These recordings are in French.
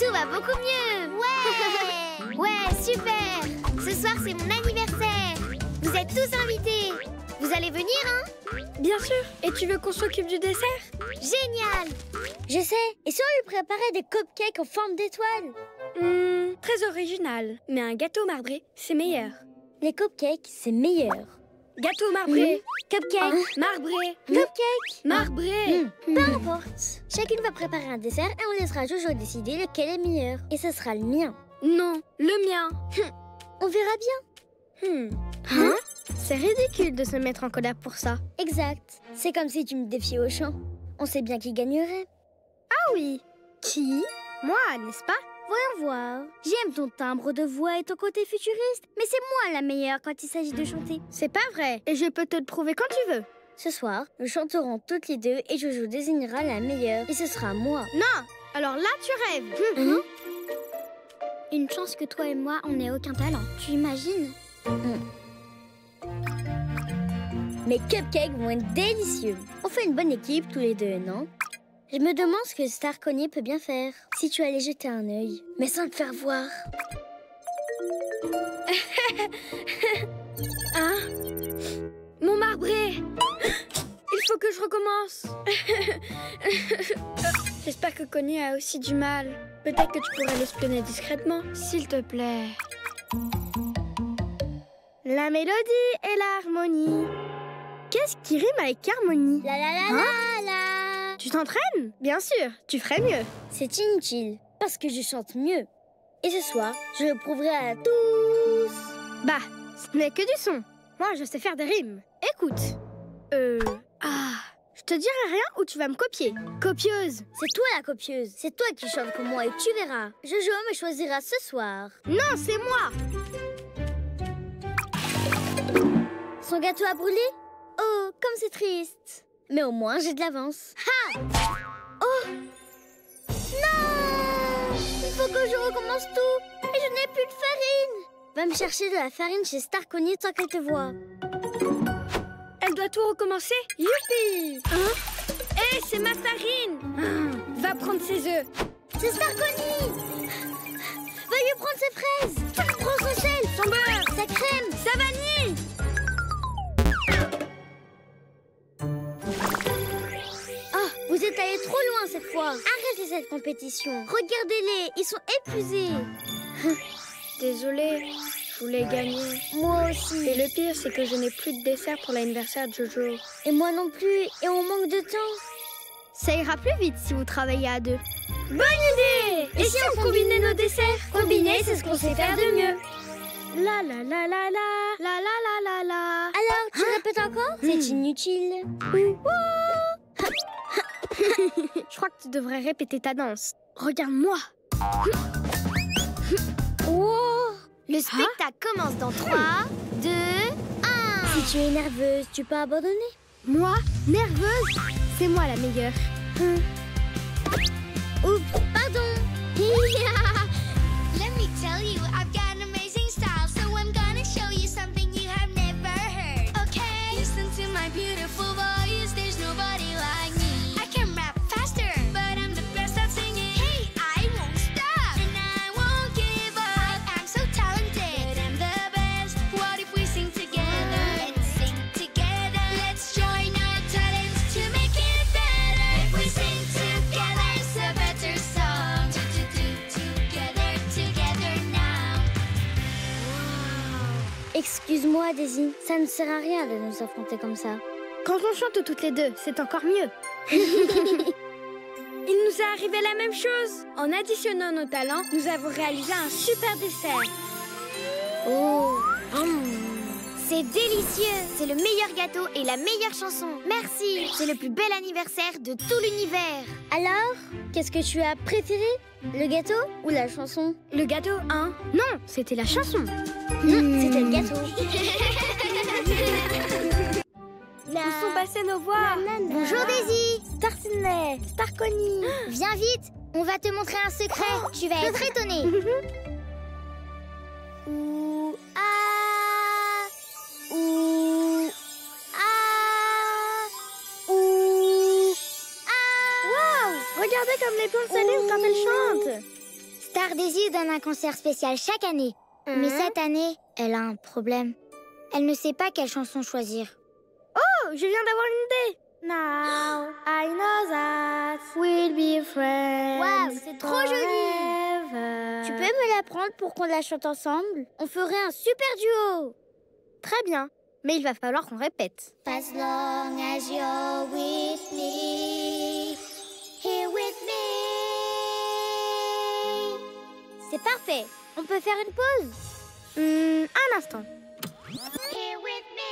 tout va beaucoup mieux. Ouais. Ouais, super. Ce soir, c'est mon anniversaire. Vous êtes tous invités. Vous allez venir, hein? Bien sûr. Et tu veux qu'on s'occupe du dessert? Génial. Je sais. Et si on lui préparait des cupcakes en forme d'étoile? Très original. Mais un gâteau marbré, c'est meilleur. Les cupcakes, c'est meilleur. Gâteau marbré. Cupcake. Marbré. Cupcake. Marbré. Peu importe. Chacune va préparer un dessert et on laissera Jojo décider lequel est meilleur. Et ce sera le mien. Non, le mien. On verra bien. Hein? C'est ridicule de se mettre en colère pour ça. Exact. C'est comme si tu me défiais au chant. On sait bien qui gagnerait. Ah oui. Qui? Moi, n'est-ce pas? Voyons voir. J'aime ton timbre de voix et ton côté futuriste, mais c'est moi la meilleure quand il s'agit de chanter. C'est pas vrai. Et je peux te le prouver quand tu veux. Ce soir, nous chanterons toutes les deux et Jojo désignera la meilleure. Et ce sera moi. Non. Alors là, tu rêves. Une chance que toi et moi, on n'ait aucun talent. Tu imagines? Mes cupcakes vont être délicieux. On fait une bonne équipe tous les deux, non? Je me demande ce que Starconi peut bien faire. Si tu allais jeter un œil, mais sans te faire voir. Hein? Mon marbré! Il faut que je recommence. J'espère que Connie a aussi du mal. Peut-être que tu pourrais l'espionner discrètement, s'il te plaît. La mélodie et l'harmonie. Qu'est-ce qui rime avec harmonie? La la la la la. Tu t'entraînes? Bien sûr, tu ferais mieux. C'est inutile, parce que je chante mieux. Et ce soir, je le prouverai à tous. Bah, ce n'est que du son. Moi, je sais faire des rimes. Écoute. Je te dirai rien ou tu vas me copier. Copieuse. C'est toi la copieuse. C'est toi qui chantes comme moi et tu verras. Jojo me choisira ce soir. Non, c'est moi. Son gâteau a brûlé? Oh, comme c'est triste. Mais au moins, j'ai de l'avance. Ha! Oh! Non! Il faut que je recommence tout. Et je n'ai plus de farine. Va me chercher de la farine chez Starconi tant qu'elle te voit. Elle doit tout recommencer? Youpi! Hein? Hé, c'est ma farine! Va prendre ses œufs. C'est Starconi! Va lui prendre ses fraises. Prends son sel, son beurre, sa crème, sa vanille. Vous êtes allés trop loin cette fois. Arrêtez cette compétition. Regardez-les, ils sont épuisés. Désolée, je voulais gagner. Moi aussi. Et le pire, c'est que je n'ai plus de dessert pour l'anniversaire de Jojo. Et moi non plus, et on manque de temps. Ça ira plus vite si vous travaillez à deux. Bonne idée! Et si on combinait nos desserts? Combiner, c'est ce qu'on sait faire de mieux. La la la la la, la la la la la. Alors, tu répètes encore? C'est inutile. Je crois que tu devrais répéter ta danse. Regarde-moi. Wow. Le spectacle commence dans 3, 2, 1. Si tu es nerveuse, tu peux abandonner. Moi? Nerveuse? C'est moi la meilleure. Oups, pardon. Let me tell you, I've got an amazing style, so I'm gonna show you something you have never heard. Okay, listen to my beautiful voice. There's nobody like me. I can rap faster, but I'm the best at singing. Hey, I won't stop, and I won't give up. I'm so talented, I'm the best. What if we sing together? Let's sing together. Let's join our talents to make it better. If we sing together, it's a better song. Together now. Excuse-moi, Daisy. Ça ne sert à rien de nous affronter comme ça. Quand on chante toutes les deux, c'est encore mieux. Il nous est arrivé la même chose. En additionnant nos talents, nous avons réalisé un super dessert. Oh. C'est délicieux. C'est le meilleur gâteau et la meilleure chanson. Merci. C'est le plus bel anniversaire de tout l'univers. Alors, qu'est-ce que tu as préféré? Le gâteau ou la chanson? Le gâteau, hein? Non, c'était la chanson. C'était le gâteau. Où sont passées nos voix? Bonjour Daisy. Star Sydney, Star Connie. Viens vite. On va te montrer un secret. Tu vas être étonnée. Ouh, ah, ouh, ah, ouh, ah. Waouh! Regardez comme les plantes s'allument quand elles chantent. Star Daisy donne un concert spécial chaque année. Mais cette année, elle a un problème. Elle ne sait pas quelle chanson choisir. Oh, je viens d'avoir une idée. Now, I know that we'll be friends. Waouh, c'est trop joli. forever. Tu peux me l'apprendre pour qu'on la chante ensemble? On ferait un super duo. Très bien, mais il va falloir qu'on répète. As long as you're with me, here with me. C'est parfait. On peut faire une pause? Un instant. Here with me.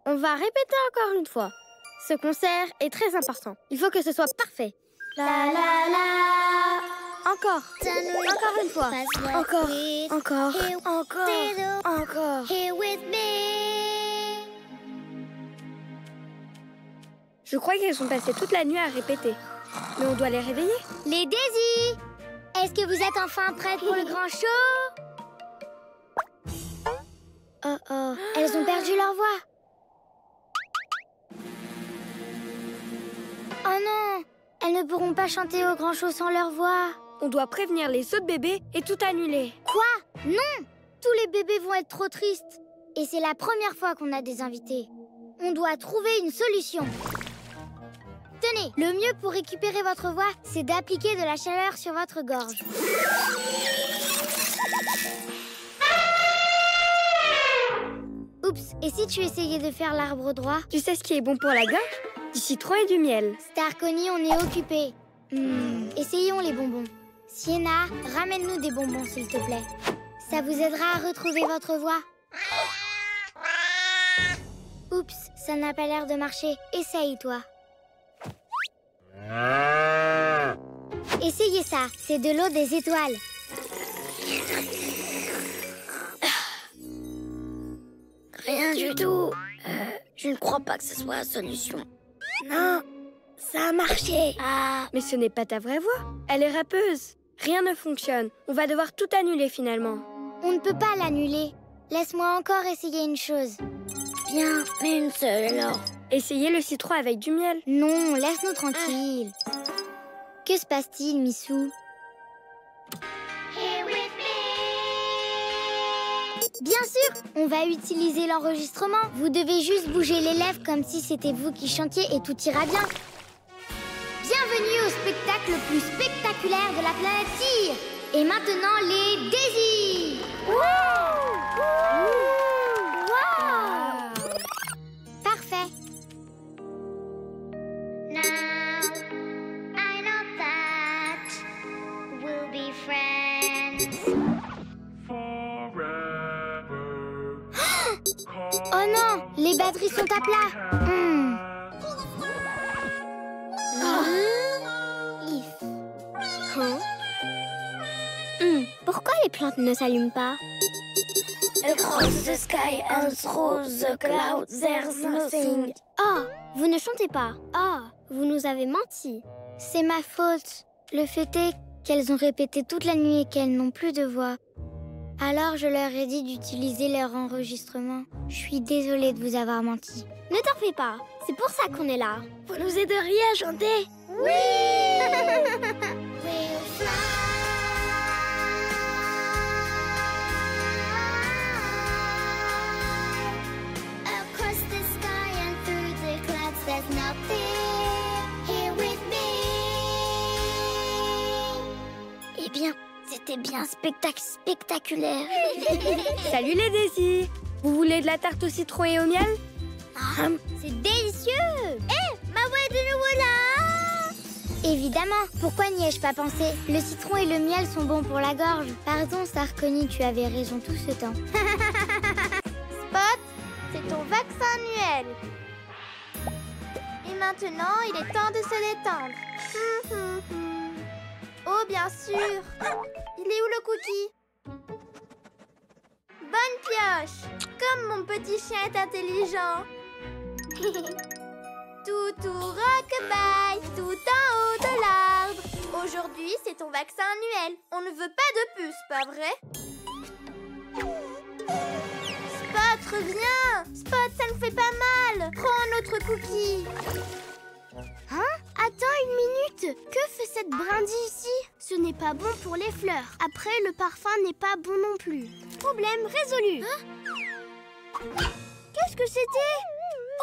On va répéter encore une fois. Ce concert est très important. Il faut que ce soit parfait. La la la. Encore. Encore une fois. Encore. Encore. Here with me. Je crois qu'elles sont passées toute la nuit à répéter. Mais on doit les réveiller. Les Daisy, est-ce que vous êtes enfin prêtes pour le grand show? Oh oh. Elles ont perdu leur voix. Oh non, elles ne pourront pas chanter au grand show sans leur voix. On doit prévenir les autres bébés et tout annuler. Quoi? Non! Tous les bébés vont être trop tristes. Et c'est la première fois qu'on a des invités. On doit trouver une solution. Tenez, le mieux pour récupérer votre voix, c'est d'appliquer de la chaleur sur votre gorge. Oups, et si tu essayais de faire l'arbre droit? Tu sais ce qui est bon pour la gorge? Du citron et du miel. Starconi, on est occupés. Essayons les bonbons. Sienna, ramène-nous des bonbons, s'il te plaît. Ça vous aidera à retrouver votre voix. Oups, ça n'a pas l'air de marcher. Essaye, toi. Essayez ça, c'est de l'eau des étoiles. Rien du tout. Je ne crois pas que ce soit la solution. Non, ça a marché. Ah, Mais ce n'est pas ta vraie voix. Elle est rappeuse. Rien ne fonctionne. On va devoir tout annuler finalement. On ne peut pas l'annuler. Laisse-moi encore essayer une chose. bien, mais une seule alors. Essayez le citron avec du miel. Non, laisse-nous tranquille. Que se passe-t-il, Missou? Bien sûr, on va utiliser l'enregistrement. Vous devez juste bouger les lèvres comme si c'était vous qui chantiez et tout ira bien. Bienvenue au spectacle le plus spectaculaire de la planète Tyr. Et maintenant, les Daisy. Parfait. Now, I know that we'll be friends. Oh non, les batteries sont à plat. Pourquoi les plantes ne s'allument pas? Across the sky and through the clouds, there's nothing. Oh, vous ne chantez pas. Oh, vous nous avez menti. C'est ma faute. Le fait est qu'elles ont répété toute la nuit et qu'elles n'ont plus de voix. Alors je leur ai dit d'utiliser leur enregistrement. Je suis désolée de vous avoir menti. Ne t'en fais pas. C'est pour ça qu'on est là. Vous nous aideriez à chanter? Oui. Across the sky and through the clouds, there's nothing here with me. Eh bien, c'était bien spectaculaire. Salut les Daisy. Vous voulez de la tarte au citron et au miel? C'est délicieux. Ma voix est de nouveau là. Évidemment, pourquoi n'y ai-je pas pensé? Le citron et le miel sont bons pour la gorge. Pardon, Sarkoni, tu avais raison tout ce temps. Spot, c'est ton vaccin annuel. Et maintenant, il est temps de se détendre. Oh, bien sûr. Il est où le cookie? Bonne pioche. Comme mon petit chien est intelligent. Toutou rockabye, tout en haut de l'arbre. Aujourd'hui, c'est ton vaccin annuel. On ne veut pas de puce, pas vrai? Spot, reviens! Spot, ça ne fait pas mal! Prends notre cookie! Hein? Attends une minute. Que fait cette brindille ici? Ce n'est pas bon pour les fleurs. Après, le parfum n'est pas bon non plus. Problème résolu. Qu'est-ce que c'était?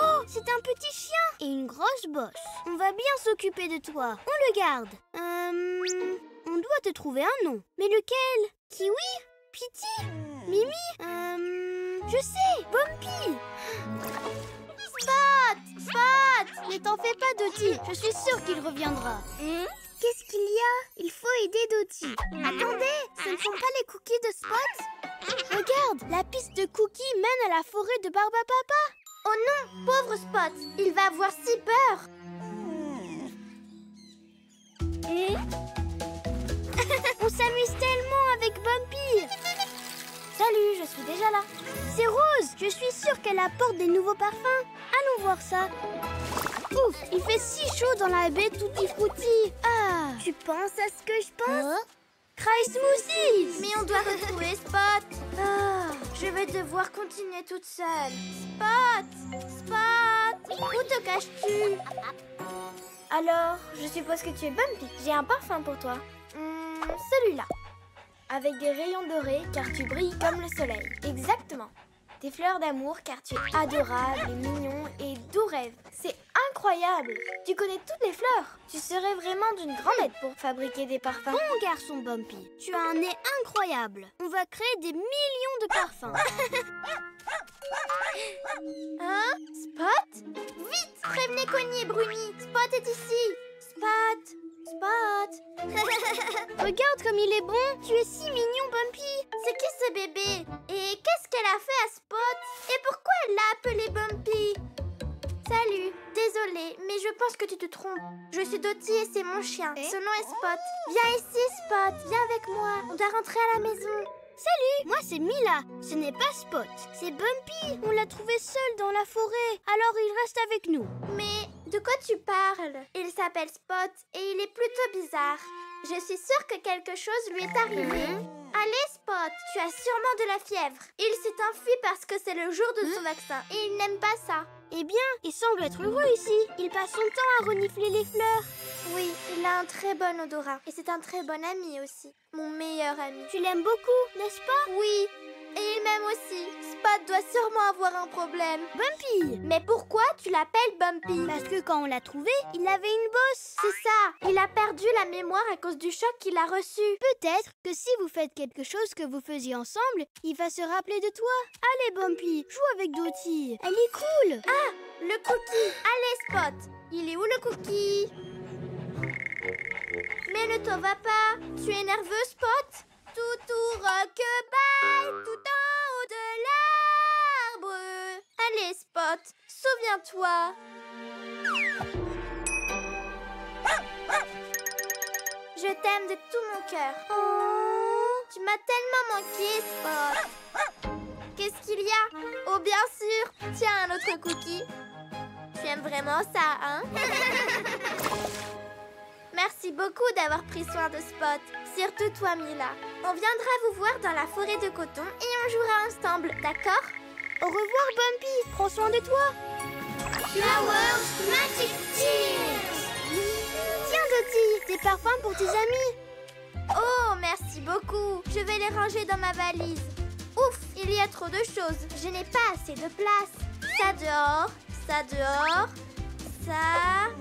Oh, c'est un petit chien et une grosse bosse. On va bien s'occuper de toi. On le garde. On doit te trouver un nom. Mais lequel? Kiwi? Pity? Mimi? Je sais, Bumpy. Spot! Ne t'en fais pas, Dottie. Je suis sûre qu'il reviendra. Qu'est-ce qu'il y a? Il faut aider Dottie. Attendez, ce ne sont pas les cookies de Spot? Regarde, la piste de cookies mène à la forêt de Barbapapa. Oh non, pauvre Spot, il va avoir si peur. On s'amuse tellement avec Bumpy. Salut, je suis déjà là. C'est Rose, je suis sûre qu'elle apporte des nouveaux parfums. Allons voir ça. Ouf, il fait si chaud dans la baie Tutti Frutti. Ah, tu penses à ce que je pense? Cry Smoothies. Mais on doit retrouver Spot. Ah, je vais devoir continuer toute seule. Spot, où te caches-tu? Alors, je suppose que tu es Bumpy. J'ai un parfum pour toi. Celui-là. Avec des rayons dorés car tu brilles comme le soleil. Exactement. Des fleurs d'amour car tu es adorable et mignon et doux rêve. C'est incroyable. Tu connais toutes les fleurs. Tu serais vraiment d'une grande aide pour fabriquer des parfums. Bon garçon Bumpy, tu as un nez incroyable. On va créer des millions de parfums. Hein? Spot? Vite, prévenez Connie et Bruni. Spot est ici. Spot. Regarde comme il est bon. Tu es si mignon, Bumpy. C'est qui ce bébé? Et qu'est-ce qu'elle a fait à Spot? Et pourquoi elle l'a appelé Bumpy? Salut, désolée, mais je pense que tu te trompes. Je suis Dottie et c'est mon chien. Son nom est Spot. Viens ici, Spot. Viens avec moi. On doit rentrer à la maison. Salut, moi c'est Mila. Ce n'est pas Spot, c'est Bumpy. On l'a trouvé seul dans la forêt, alors il reste avec nous. Mais de quoi tu parles? Il s'appelle Spot et il est plutôt bizarre. Je suis sûre que quelque chose lui est arrivé. Allez Spot, tu as sûrement de la fièvre. Il s'est enfui parce que c'est le jour de son vaccin et il n'aime pas ça. Eh bien, il semble être heureux ici. Il passe son temps à renifler les fleurs. Oui, il a un très bon odorat. Et c'est un très bon ami aussi. Mon meilleur ami. Tu l'aimes beaucoup, n'est-ce pas? Oui, et il m'aime aussi. Spot doit sûrement avoir un problème. Bumpy! Mais pourquoi tu l'appelles Bumpy? Parce que quand on l'a trouvé, il avait une bosse. C'est ça, il a perdu la mémoire à cause du choc qu'il a reçu. Peut-être que si vous faites quelque chose que vous faisiez ensemble, il va se rappeler de toi. Allez Bumpy, joue avec Dottie. Elle est cool. Ah, le cookie. Allez Spot, il est où le cookie? Mais ne t'en va pas. Tu es nerveux Spot? Toutou rock-bye, tout en haut de l'arbre. Allez Spot, souviens-toi. Je t'aime de tout mon cœur. Oh, tu m'as tellement manqué Spot. Qu'est-ce qu'il y a? Oh bien sûr, tiens un autre cookie. Tu aimes vraiment ça, hein? Merci beaucoup d'avoir pris soin de Spot. Surtout toi, Mila. On viendra vous voir dans la forêt de coton et on jouera ensemble, d'accord? Au revoir, Bumpy. Prends soin de toi. Flowers Magic Tears. Tiens, Dottie, des parfums pour tes amis. Oh, merci beaucoup. Je vais les ranger dans ma valise. Ouf, il y a trop de choses. Je n'ai pas assez de place. Ça dehors, ça dehors, ça...